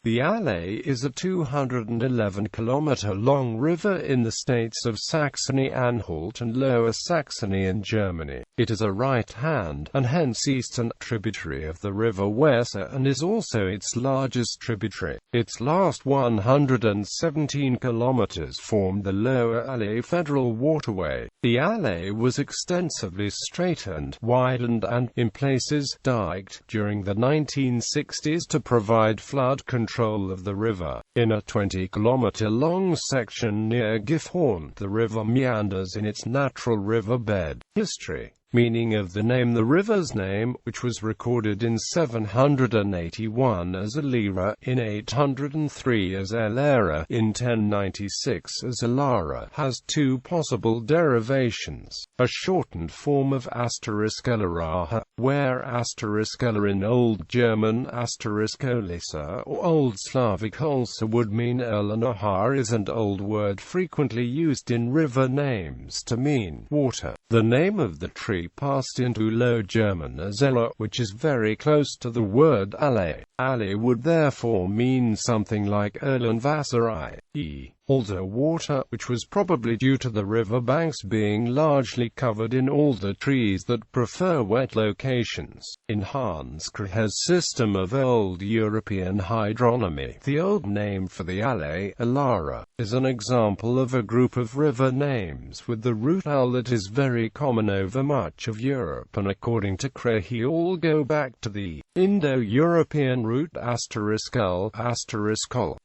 The Aller is a 211-kilometre-long river in the states of Saxony-Anhalt and Lower Saxony in Germany. It is a right-hand, and hence eastern, tributary of the River Weser and is also its largest tributary. Its last 117 kilometres formed the Lower Aller federal waterway. The Aller was extensively straightened, widened and, in places, dyked, during the 1960s to provide flood control of the river. In a 20-kilometre-long section near Gifhorn, the river meanders in its natural riverbed. History. Meaning of the name: the river's name, which was recorded in 781 as Alira, in 803 as Elera, in 1096 as Alara, has two possible derivations. A shortened form of *Elaraha, where *Ela in Old German *Olisa or Old Slavic Olsa would mean Elanahar, is an old word frequently used in river names to mean water. The name of the tree passed into Low German as Ella, which is very close to the word Alle. Alle would therefore mean something like Erlenwasser, i.e. alder water, which was probably due to the river banks being largely covered in alder trees that prefer wet locations. In Hans Krahe's system of Old European hydronymy, the old name for the Alle, Alara, is an example of a group of river names with the root al that is very common over much of Europe, and according to Krahe all go back to the Indo-European root *el*,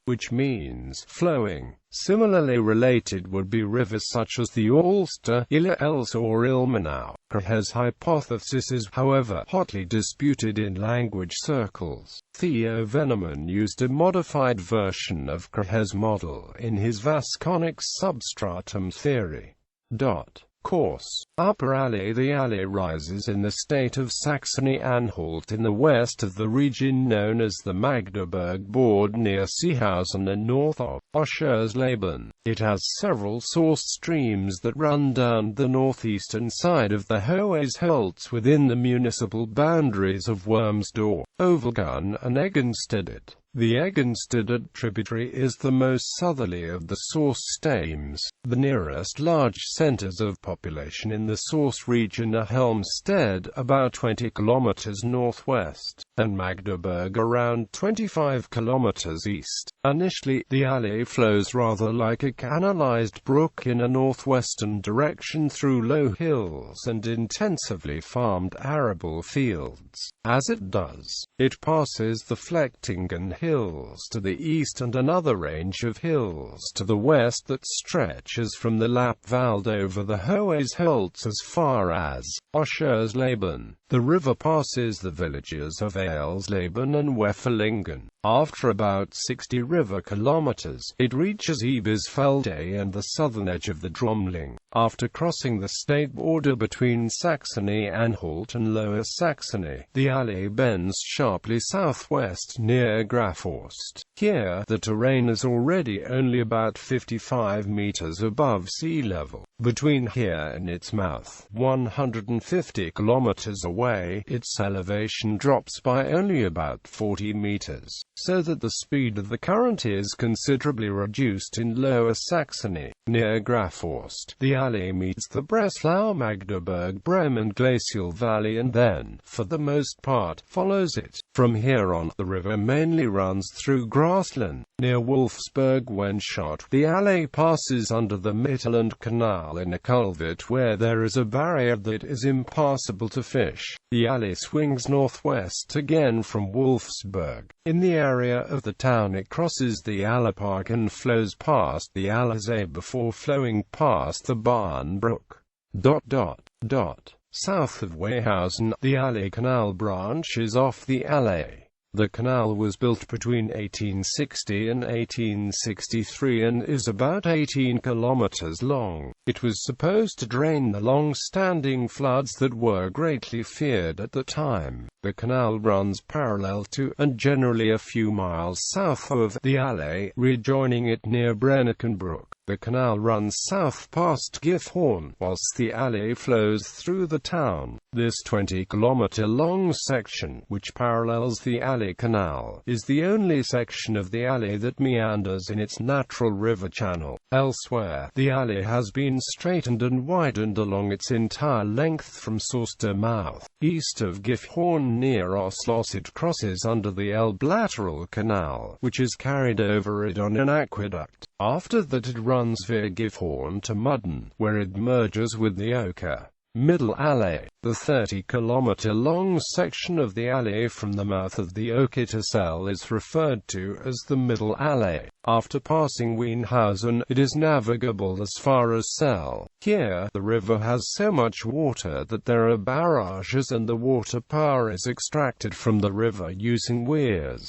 which means flowing. Similarly related would be rivers such as the Alster, Iller-Els or Ilmenau. Krahe's hypothesis is, however, hotly disputed in language circles. Theo Veneman used a modified version of Krahe's model in his Vasconic substratum theory. Course. Upper Alle. The Alle rises in the state of Saxony-Anhalt in the west of the region known as the Magdeburg Bord near Seehausen and north of Oschersleben. It has several source streams that run down the northeastern side of the Hohes Holz within the municipal boundaries of Wormsdorf, Ovelgun and Eggenstedt. The Eggenstedt tributary is the most southerly of the source streams. The nearest large centers of population in the source region are Helmstedt, about 20 kilometers northwest, and Magdeburg, around 25 kilometers east. Initially, the Alle flows rather like a canalized brook in a northwestern direction through low hills and intensively farmed arable fields. As it does, it passes the Flechtingen Hills to the east and another range of hills to the west that stretches from the Lappwald over the Hohes Holz as far as Oschersleben. The river passes the villages of Eilsleben and Wefelingen. After about 60 river kilometers, it reaches Ebersfelde and the southern edge of the Drumling. After crossing the state border between Saxony-Anhalt and Lower Saxony, the Alle bends sharply southwest near Grafhorst. Here, the terrain is already only about 55 meters above sea level. Between here and its mouth, 150 kilometers away, its elevation drops by only about 40 meters, so that the speed of the current is considerably reduced in Lower Saxony. Near Grafhorst, the Alle meets the Breslau-Magdeburg-Bremen glacial valley and then, for the most part, follows it. From here on, the river mainly runs through grassland. Near Wolfsburg-Wenschott, the Alle passes under the Mittelland Canal in a culvert where there is a barrier that is impassable to fish. The Alle swings northwest again from Wolfsburg. In the area of the town it crosses the Allerpark and flows past the Allersee before flowing past the Bahnbrook. South of Wehausen, the Alle Canal branches off the Alle. The canal was built between 1860 and 1863 and is about 18 kilometers long. It was supposed to drain the long-standing floods that were greatly feared at the time. The canal runs parallel to, and generally a few miles south of, the Alle, rejoining it near Brenneckenbrook. The canal runs south past Gifhorn, whilst the Alle flows through the town. This 20-kilometer long section, which parallels the Alle Alley Canal is the only section of the Alley that meanders in its natural river channel. Elsewhere, the Alley has been straightened and widened along its entire length from source to mouth. East of Gifhorn near Oslo, it crosses under the Elbe lateral canal, which is carried over it on an aqueduct. After that it runs via Gifhorn to Mudden, where it merges with the Oker. Middle Alley. The 30-kilometre-long section of the alley from the mouth of the Oker to Cell is referred to as the Middle Alley. After passing Wienhausen, it is navigable as far as Cell. Here, the river has so much water that there are barrages and the water power is extracted from the river using weirs.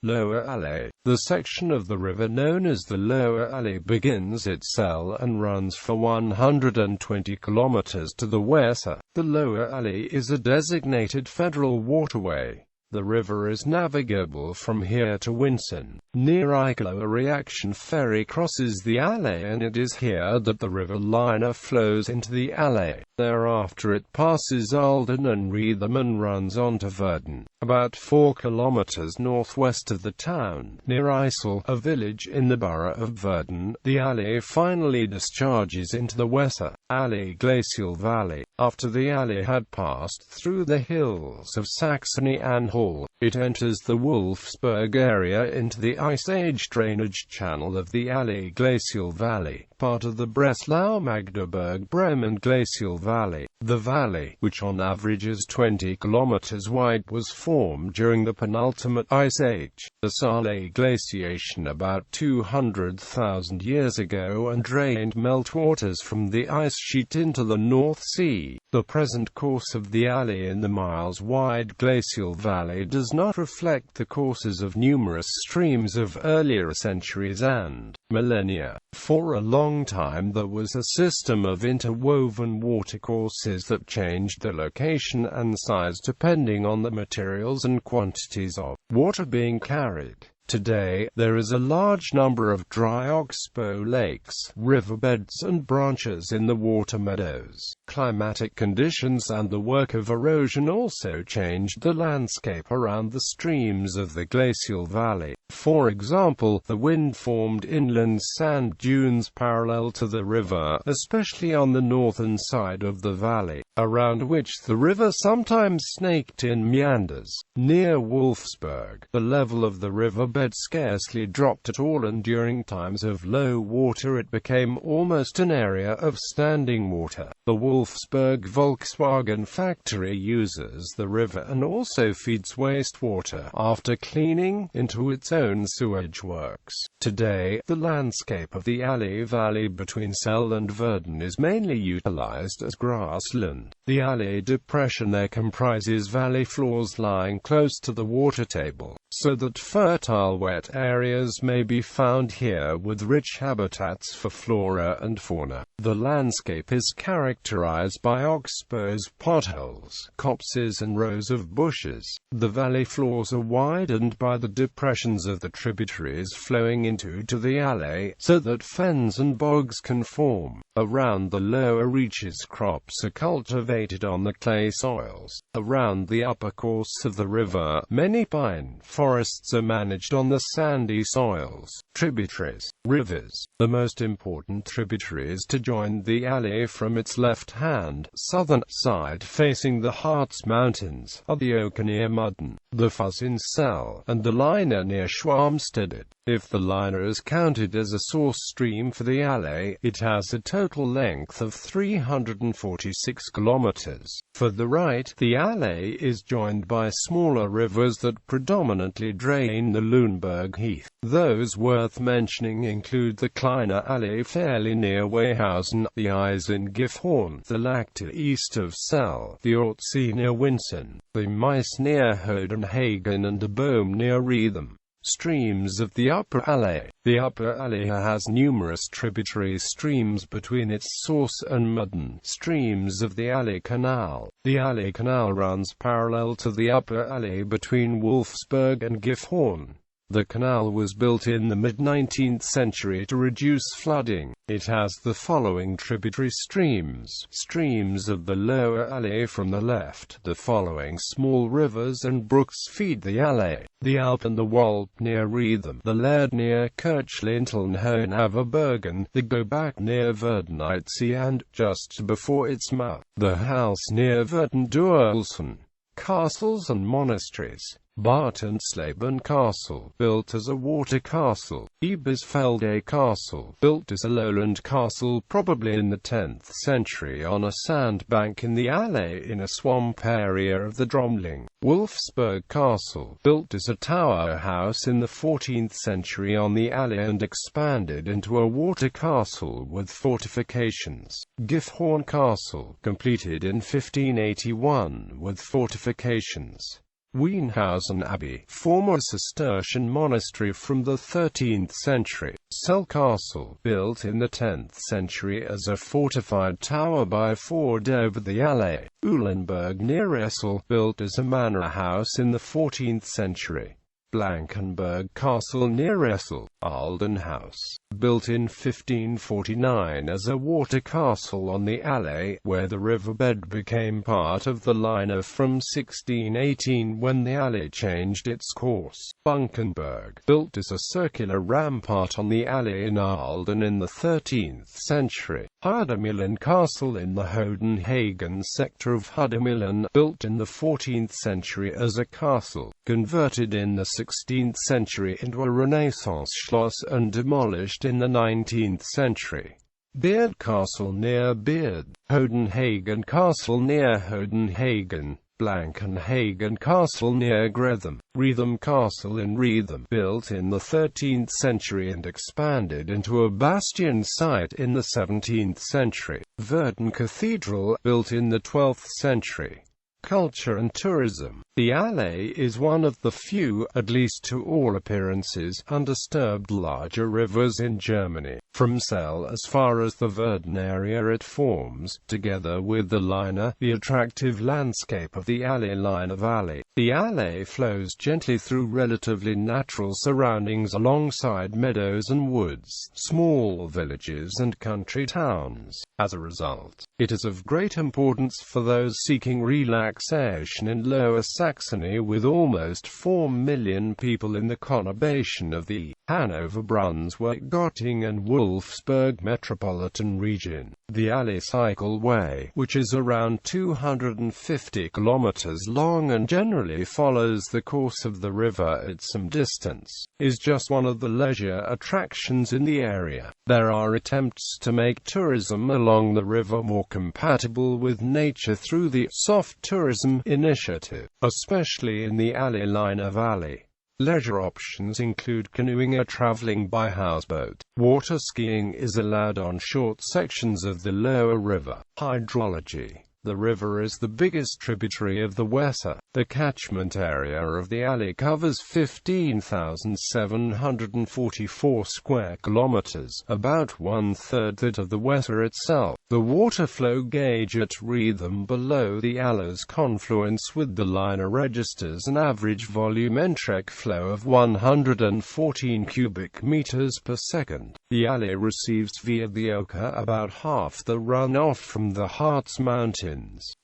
Lower Alley. The section of the river known as the Lower Alley begins at Cell and runs for 120 kilometers to the Weser. The Lower Alley is a designated federal waterway. The river is navigable from here to Winsen. Near Eiklo, a reaction ferry crosses the alley, and it is here that the river liner flows into the alley. Thereafter it passes Alden and Reetham and runs on to Verden, about 4 kilometers northwest of the town. Near Isel, a village in the borough of Verden, the alley finally discharges into the Weser Alley glacial valley. After the alley had passed through the hills of Saxony-Anhalt, it enters the Wolfsburg area into the Ice Age drainage channel of the Alley glacial valley, part of the Breslau-Magdeburg-Bremen glacial valley. The valley, which on average is 20 kilometers wide, was formed during the penultimate Ice Age, the Saale glaciation about 200,000 years ago, and drained meltwaters from the ice sheet into the North Sea. The present course of the alley in the miles-wide glacial valley does not reflect the courses of numerous streams of earlier centuries and millennia. For a long time there was a system of interwoven watercourses that changed the location and size depending on the materials and quantities of water being carried. Today, there is a large number of dry oxbow lakes, riverbeds and branches in the water meadows. Climatic conditions and the work of erosion also changed the landscape around the streams of the glacial valley. For example, the wind formed inland sand dunes parallel to the river, especially on the northern side of the valley, around which the river sometimes snaked in meanders. Near Wolfsburg, the level of the riverbed scarcely dropped at all, and during times of low water it became almost an area of standing water. The Wolfsburg Volkswagen factory uses the river and also feeds wastewater after cleaning into its own sewage works. Today, the landscape of the Alley Valley between Cell and Verden is mainly utilized as grassland. The Alley depression there comprises valley floors lying close to the water table, so that fertile wet areas may be found here with rich habitats for flora and fauna. The landscape is characterized by oxbows, potholes, copses and rows of bushes. The valley floors are widened by the depressions of the tributaries flowing into the alley, so that fens and bogs can form. Around the lower reaches crops are cultivated on the clay soils. Around the upper course of the river, many pine forests are managed on the sandy soils. Tributaries. Rivers. The most important tributaries to join the alley from its left-hand, southern side facing the Harz Mountains are the Oker near Mudden, the Fuss in Cell, and the Liner near Schwarmstedt. If the Liner is counted as a source stream for the alley, it has a total length of 346 kilometers. For the right, the alley is joined by smaller rivers that predominantly drain the Lüneburg Heath. Those worth mentioning include the Kleine Alley fairly near Weyhausen, the Eis in Gifhorn, the Lachte east of Cell, the Ortsee near Winsen, the Meis near Hodenhagen, and the Boom near Reetham. Streams of the Upper Alley. The Upper Alley has numerous tributary streams between its source and Mudden. Streams of the Alley Canal. The Alley Canal runs parallel to the Upper Alley between Wolfsburg and Gifhorn. The canal was built in the mid-19th century to reduce flooding. It has the following tributary streams. Streams of the lower Aller from the left. The following small rivers and brooks feed the Aller: the Alp and the Walp near Riedem, the Lerd near Kirchlintel and Hohenaverbergen, the Gobach near Widened, and, just before its mouth, the Hals near Würden-Duelsen. Castles and monasteries. Bartensleben Castle, built as a water castle. Ebersfelde Castle, built as a lowland castle probably in the 10th century on a sandbank in the Aller in a swamp area of the Dromling. Wolfsburg Castle, built as a tower house in the 14th century on the Aller and expanded into a water castle with fortifications. Gifhorn Castle, completed in 1581 with fortifications. Wienhausen Abbey, former Cistercian monastery from the 13th century. Cell Castle, built in the 10th century as a fortified tower by ford over the Aller. Uhlenberg near Essel, built as a manor house in the 14th century. Blankenberg Castle near Essel. Aldenhouse, built in 1549 as a water castle on the Aller, where the riverbed became part of the Leine from 1618 when the Aller changed its course. Bunkenberg, built as a circular rampart on the Aller in Alden in the 13th century. Hardemühlen Castle in the Hodenhagen sector of Hardemühlen, built in the 14th century as a castle, converted in the 16th century into a Renaissance Schloss and demolished in the 19th century. Beard Castle near Beard. Hodenhagen Castle near Hodenhagen. Blankenhagen Castle near Gretham. Riedem Castle in Riedem, built in the 13th century and expanded into a bastion site in the 17th century. Würden Cathedral, built in the 12th century. Culture and tourism. The Aller is one of the few, at least to all appearances, undisturbed larger rivers in Germany. From Celle as far as the Würden area it forms, together with the Leine, the attractive landscape of the Aller-Leine Valley. The Aller flows gently through relatively natural surroundings alongside meadows and woods, small villages and country towns. As a result, it is of great importance for those seeking relaxation in Lower Saxony, with almost 4 million people in the conurbation of the Hanover, Brunswick, Göttingen and Wolfsburg metropolitan region. The Aller cycleway, which is around 250 kilometers long and generally follows the course of the river at some distance, is just one of the leisure attractions in the area. There are attempts to make tourism along the river more compatible with nature through the Soft Tourism Initiative, especially in the Aller-Leine Valley. Leisure options include canoeing or traveling by houseboat. Water skiing is allowed on short sections of the lower river. Hydrology. The river is the biggest tributary of the Weser. The catchment area of the Aller covers 15,744 square kilometers, about one-third that of the Weser itself. The water flow gauge at Riedem below the Aller's confluence with the Leine registers an average volumetric flow of 114 cubic meters per second. The Aller receives via the Oker about half the runoff from the Harz Mountains.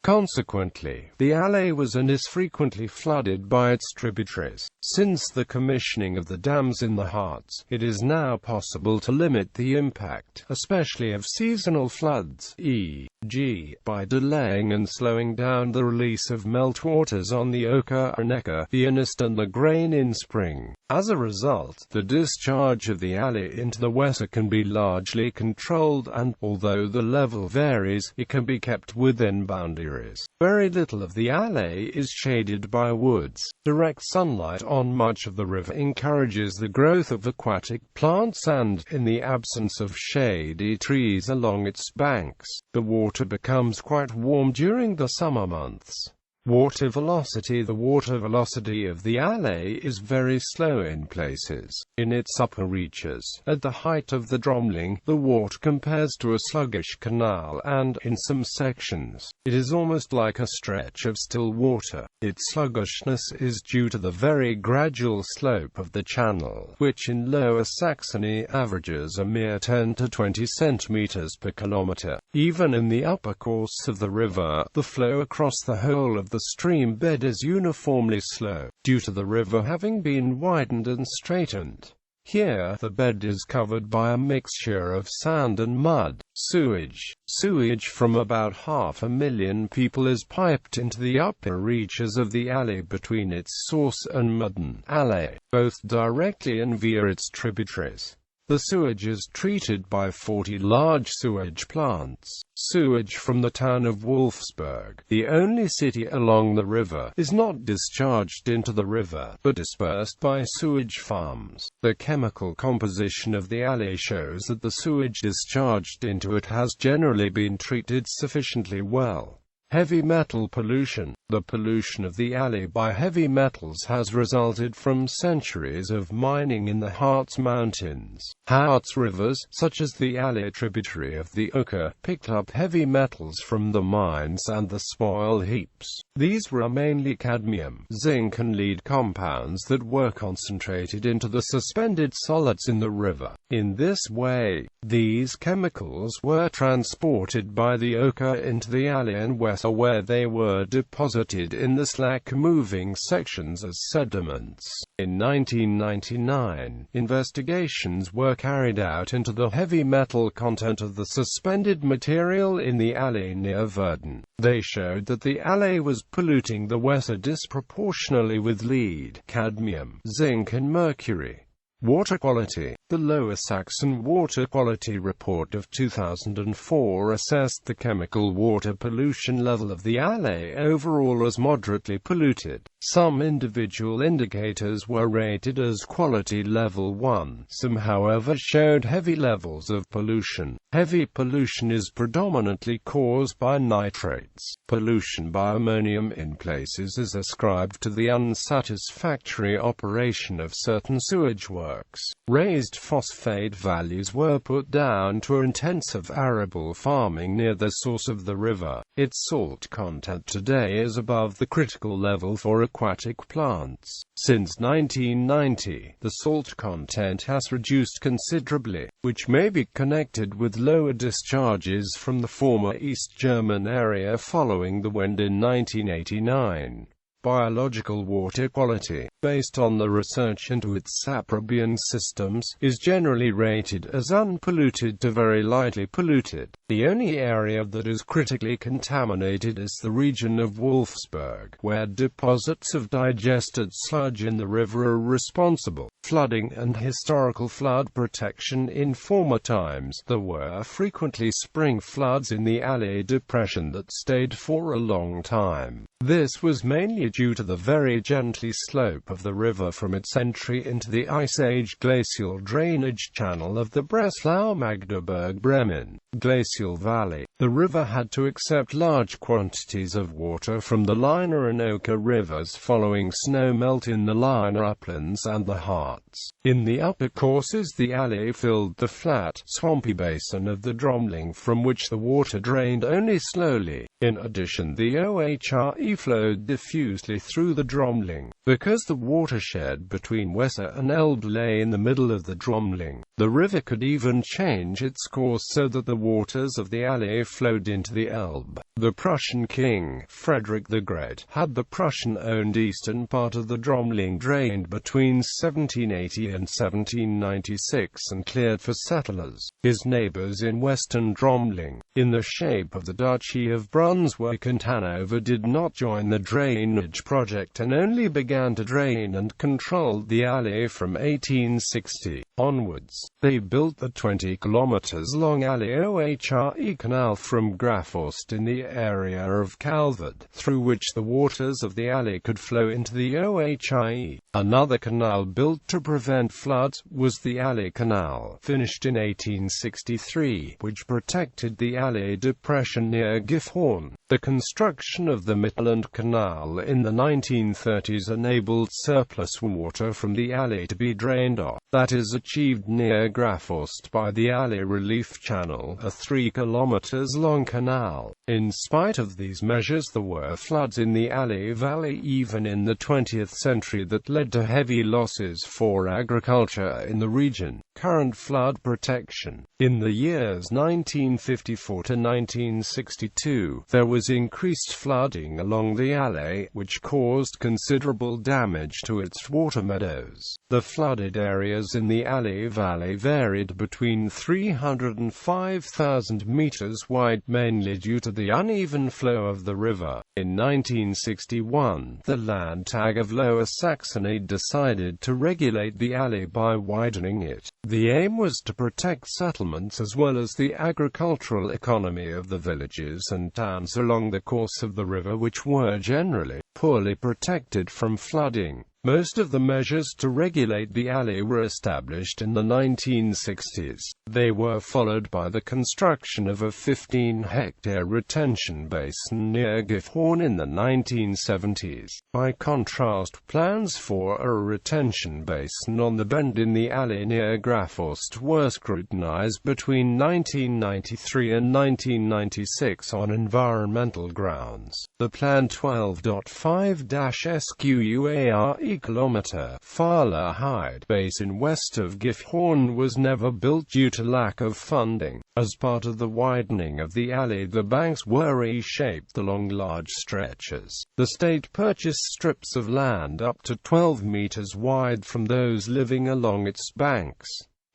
Consequently, the Aller was and is frequently flooded by its tributaries. Since the commissioning of the dams in the Harz, it is now possible to limit the impact, especially of seasonal floods, e.g., by delaying and slowing down the release of meltwaters on the Oker and Neckar, the Ernest and the Grain in spring. As a result, the discharge of the Aller into the Weser can be largely controlled and, although the level varies, it can be kept within boundaries. Very little of the Aller is shaded by woods. Direct sunlight on much of the river encourages the growth of aquatic plants and, in the absence of shady trees along its banks, the water becomes quite warm during the summer months. Water velocity. The water velocity of the Aller is very slow in places. In its upper reaches, at the height of the Dromling, the water compares to a sluggish canal and, in some sections, it is almost like a stretch of still water. Its sluggishness is due to the very gradual slope of the channel, which in Lower Saxony averages a mere 10 to 20 centimeters per kilometer. Even in the upper course of the river, the flow across the whole of the stream bed is uniformly slow, due to the river having been widened and straightened. Here, the bed is covered by a mixture of sand and mud. Sewage. Sewage from about 500,000 people is piped into the upper reaches of the Aller between its source and Mudden Aller, both directly and via its tributaries. The sewage is treated by 40 large sewage plants. Sewage from the town of Wolfsburg, the only city along the river, is not discharged into the river, but dispersed by sewage farms. The chemical composition of the Aller shows that the sewage discharged into it has generally been treated sufficiently well. Heavy metal pollution. The pollution of the Aller by heavy metals has resulted from centuries of mining in the Harz Mountains. Harz rivers, such as the Aller tributary of the Oker, picked up heavy metals from the mines and the spoil heaps. These were mainly cadmium, zinc and lead compounds that were concentrated into the suspended solids in the river. In this way, these chemicals were transported by the Oker into the Aller and Weser, where they were deposited in the slack-moving sections as sediments. In 1999, investigations were carried out into the heavy metal content of the suspended material in the Aller near Verden. They showed that the Aller was polluting the Weser disproportionately with lead, cadmium, zinc and mercury. Water quality. The Lower Saxon Water Quality Report of 2004 assessed the chemical water pollution level of the Aller overall as moderately polluted. Some individual indicators were rated as quality level 1. Some, however, showed heavy levels of pollution. Heavy pollution is predominantly caused by nitrates. Pollution by ammonium in places is ascribed to the unsatisfactory operation of certain sewage works. Raised phosphate values were put down to intensive arable farming near the source of the river. Its salt content today is above the critical level for aquatic plants. Since 1990, the salt content has reduced considerably, which may be connected with lower discharges from the former East German area following the Wende in 1989. Biological water quality, based on the research into its saprobian systems, is generally rated as unpolluted to very lightly polluted. The only area that is critically contaminated is the region of Wolfsburg, where deposits of digested sludge in the river are responsible. Flooding and historical flood protection. In former times, there were frequently spring floods in the Aller depression that stayed for a long time. This was mainly due to the very gently slope of the river from its entry into the Ice Age glacial drainage channel of the Breslau-Magdeburg-Bremen glacial valley. The river had to accept large quantities of water from the Liner and Oker rivers following snow melt in the Liner uplands and the Harz. In the upper courses, the Aller filled the flat, swampy basin of the Dromling, from which the water drained only slowly. In addition, the Ohre flowed diffusely through the Dromling. Because the watershed between Weser and Elbe lay in the middle of the Dromling, the river could even change its course so that the waters of the Aller flowed into the Elbe. The Prussian king, Frederick the Great, had the Prussian-owned eastern part of the Dromling drained between 1780 and 1796 and cleared for settlers. His neighbors in western Dromling, in the shape of the Duchy of Brunswick and Hanover, did not join the drainage project and only began to drain and controlled the Aller from 1860 onwards. They built the 20 kilometers long Aller-Ohre canal from Grafhorst in the area of Calvert, through which the waters of the Aller could flow into the Ohre. Another canal built to prevent floods was the Aller Canal, finished in 1863, which protected the Alley depression near Gifhorn. The construction of the Mittelland Canal in the 1930s enabled surplus water from the Alley to be drained off. That is achieved near Grafhorst by the Alley Relief Channel, a 3 kilometers long canal. In spite of these measures, there were floods in the Alley Valley even in the 20th century that led to heavy losses for agriculture in the region. Current flood protection. In the years 1954 to 1962, there was increased flooding along the Alley, which caused considerable damage to its water meadows. The flooded areas in the Alley Valley varied between 300 and 5,000 meters wide, mainly due to the uneven flow of the river. In 1961, the Landtag of Lower Saxony decided to regulate the Alley by widening it. The aim was to protect settlements as well as the agricultural economy of the villages and towns along the course of the river, which were generally poorly protected from flooding. Most of the measures to regulate the Alley were established in the 1960s. They were followed by the construction of a 15-hectare retention basin near Gifhorn in the 1970s. By contrast, plans for a retention basin on the bend in the Alley near Grafhorst were scrutinized between 1993 and 1996 on environmental grounds. The planned 12.5-square kilometre Fahler-Heide basin west of Gifhorn was never built due to lack of funding. As part of the widening of the Alley, the banks were reshaped along large stretches. The state purchased strips of land up to 12 meters wide from those living along its banks.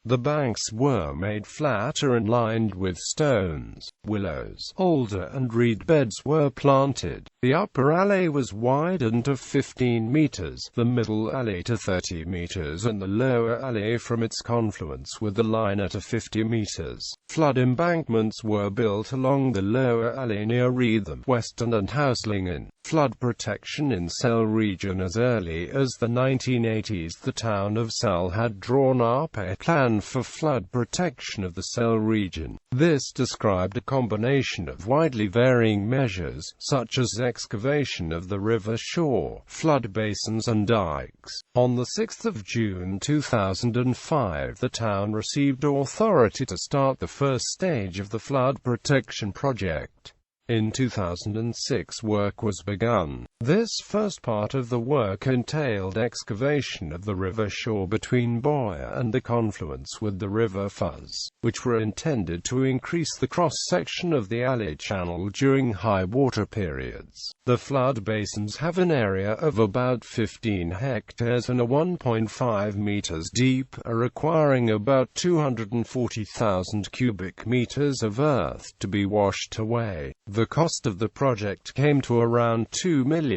The banks were made flatter and lined with stones. Willows, alder and reed beds were planted. The upper alley was widened to 15 meters, the middle alley to 30 meters, and the lower alley from its confluence with the liner to 50 meters. Flood embankments were built along the lower alley near Riedem, Weston and Hauslingen. Flood protection in Celle region. As early as the 1980s, the town of Celle had drawn up a plan for flood protection of the Celle region. This described a combination of widely varying measures, such as excavation of the river shore, flood basins and dykes. On the 6th of June 2005, the town received authority to start the first stage of the flood protection project. In 2006, work was begun. This first part of the work entailed excavation of the river shore between Boyer and the confluence with the River Fuz, which were intended to increase the cross-section of the Alley channel during high water periods. The flood basins have an area of about 15 hectares and are 1.5 meters deep, requiring about 240,000 cubic meters of earth to be washed away. The cost of the project came to around €2 million.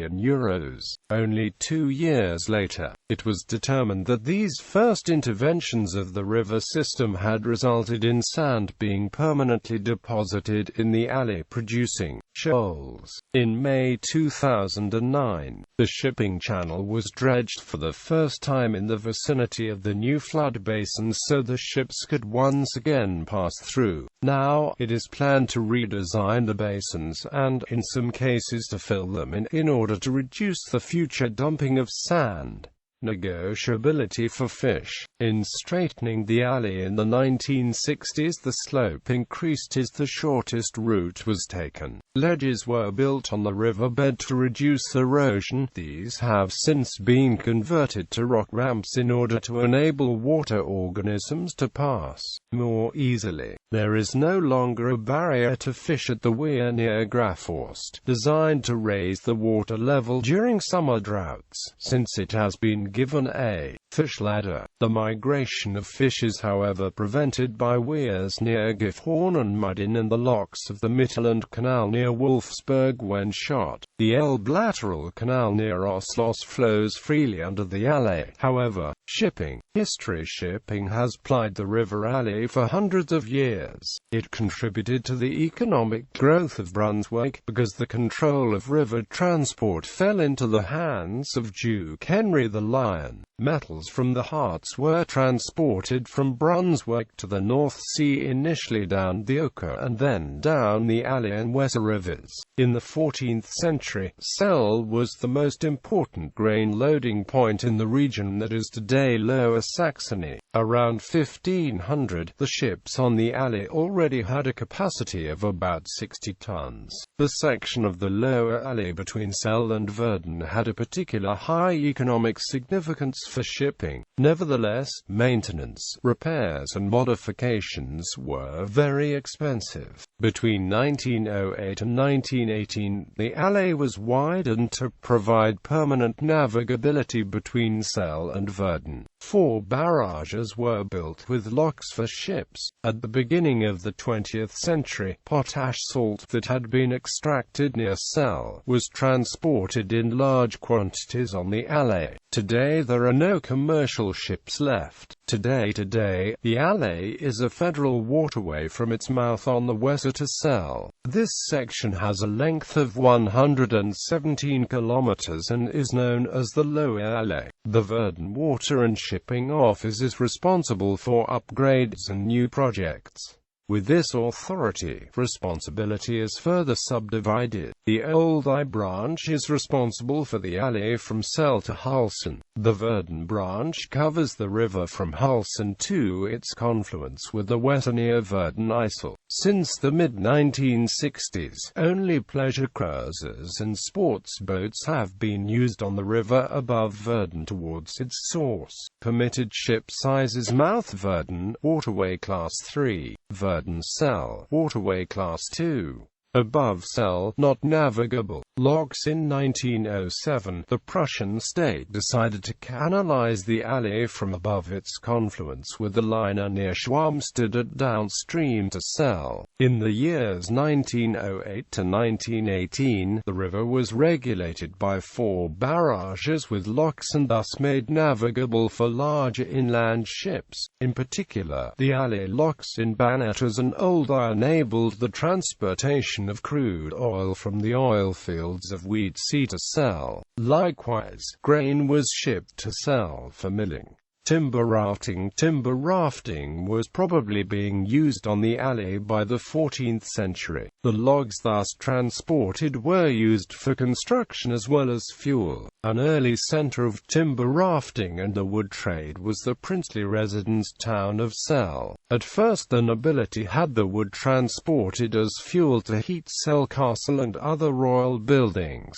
Only 2 years later, it was determined that these first interventions of the river system had resulted in sand being permanently deposited in the Alley, producing shoals. In May 2009, the shipping channel was dredged for the first time in the vicinity of the new flood basins so the ships could once again pass through. Now, it is planned to redesign the basins and, in some cases, to fill them in order to reduce the future dumping of sand. Negotiability for fish. In straightening the Alley in the 1960s, the slope increased as the shortest route was taken. Ledges were built on the riverbed to reduce erosion. These have since been converted to rock ramps in order to enable water organisms to pass more easily. There is no longer a barrier to fish at the weir near Grafhorst, designed to raise the water level during summer droughts, since it has been given a fish ladder. The migration of fish is however prevented by weirs near Gifhorn and Mudden and the locks of the Mittelland Canal near Wolfsburg when shot. The Elbe lateral canal near Oslos flows freely under the Alley. However, shipping has plied the river Alley for hundreds of years. It contributed to the economic growth of Brunswick, because the control of river transport fell into the hands of Duke Henry the Lion. Metal vessels from the Harz were transported from Brunswick to the North Sea, initially down the Oker and then down the Aller and Weser rivers. In the 14th century, Celle was the most important grain loading point in the region that is today Lower Saxony. Around 1500, the ships on the Aller already had a capacity of about 60 tons. The section of the Lower Aller between Celle and Verden had a particular high economic significance for shipping. Nevertheless, maintenance, repairs and modifications were very expensive. Between 1908 and 1918, the Aller was widened to provide permanent navigability between Celle and Verden. 4 barrages were built with locks for ships. At the beginning of the 20th century, potash salt that had been extracted near Celle was transported in large quantities on the Aller. Today there are no commercial ships left. Today, the Aller is a federal waterway from its mouth on the Weser to Celle. This section has a length of 117 kilometers and is known as the Lower Aller. The Verden Water and Shipping Office is responsible for upgrades and new projects. With this authority, responsibility is further subdivided. The Old I branch is responsible for the Aller from Celle to Hulsen. The Verden branch covers the river from Hulsen to its confluence with the Weser near Verden-IJssel. Since the mid-1960s, only pleasure cruisers and sports boats have been used on the river above Verden towards its source. Permitted ship sizes: Mouth Verden, waterway class 3, Verden-Celle, waterway class 2. Above Celle, not navigable. Locks. In 1907, the Prussian state decided to canalize the Aller from above its confluence with the liner near Schwarmstedt downstream to Celle. In the years 1908 to 1918, the river was regulated by 4 barrages with locks and thus made navigable for larger inland ships. In particular, the Aller locks in Bannetters and Old I enabled the transportation of crude oil from the oil fields of Weedsee to Celle. Likewise, grain was shipped to Celle for milling. Timber rafting was probably being used on the Aller by the 14th century. The logs thus transported were used for construction as well as fuel. An early center of timber rafting and the wood trade was the princely residence town of Celle. At first the nobility had the wood transported as fuel to heat Celle Castle and other royal buildings.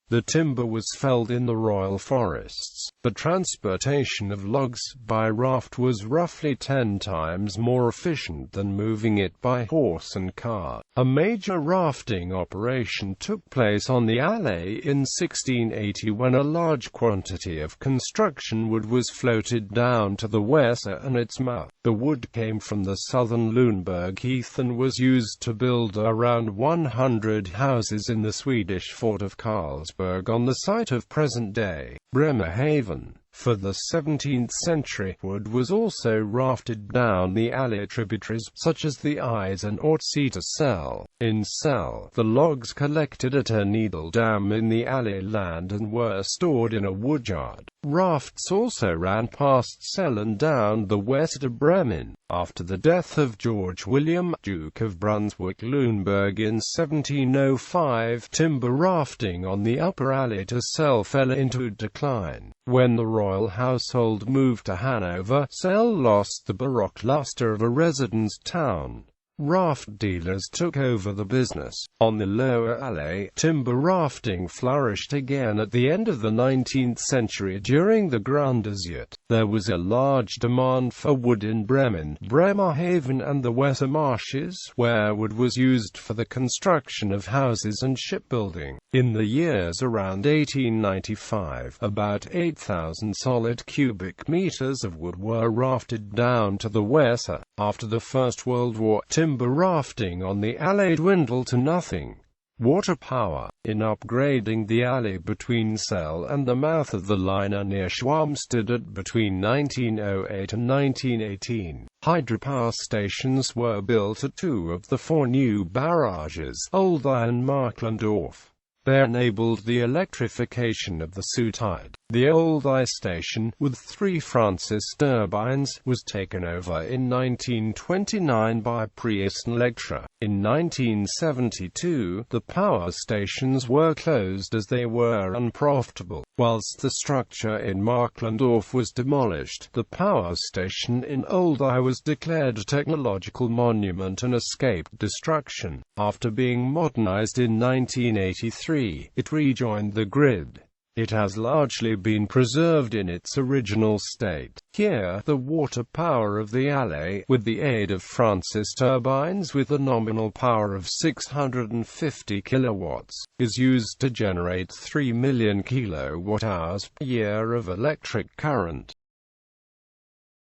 The timber was felled in the royal forests. The transportation of logs by raft was roughly 10 times more efficient than moving it by horse and car. A major rafting operation took place on the Aller in 1680 when a large quantity of construction wood was floated down to the Weser and its mouth. The wood came from the southern Lüneburg heath and was used to build around 100 houses in the Swedish fort of Carlsberg on the site of present-day Bremerhaven. For the 17th century, wood was also rafted down the Aller tributaries, such as the Ise and Ortsee to Celle. In Celle, the logs collected at a needle dam in the Aller land and were stored in a woodyard. Rafts also ran past Celle and down the Weser to Bremen. After the death of George William, Duke of Brunswick-Lüneburg in 1705, timber rafting on the upper Aller to Celle fell into decline. When the royal household moved to Hanover, Celle lost the Baroque luster of a residence town. Raft dealers took over the business. On the Lower Aller, timber rafting flourished again at the end of the 19th century during the Grunderzeit. There was a large demand for wood in Bremen, Bremerhaven and the Weser marshes, where wood was used for the construction of houses and shipbuilding. In the years around 1895, about 8,000 solid cubic meters of wood were rafted down to the Weser. After the First World War, timber rafting on the Aller dwindled to nothing. Water power. In upgrading the Aller between Celle and the mouth of the liner near Schwarmstedt between 1908 and 1918, hydropower stations were built at 2 of the 4 new barrages, Old I and Marklandorf. They enabled the electrification of the Suttide. The old ice station, with 3 Francis turbines, was taken over in 1929 by Priest-Electra. In 1972, the power stations were closed as they were unprofitable. Whilst the structure in Marklandorf was demolished, the power station in Oldai was declared a technological monument and escaped destruction. After being modernized in 1983, it rejoined the grid. It has largely been preserved in its original state. Here, the water power of the Alle, with the aid of Francis turbines with a nominal power of 650 kilowatts, is used to generate 3 million kilowatt-hours per year of electric current.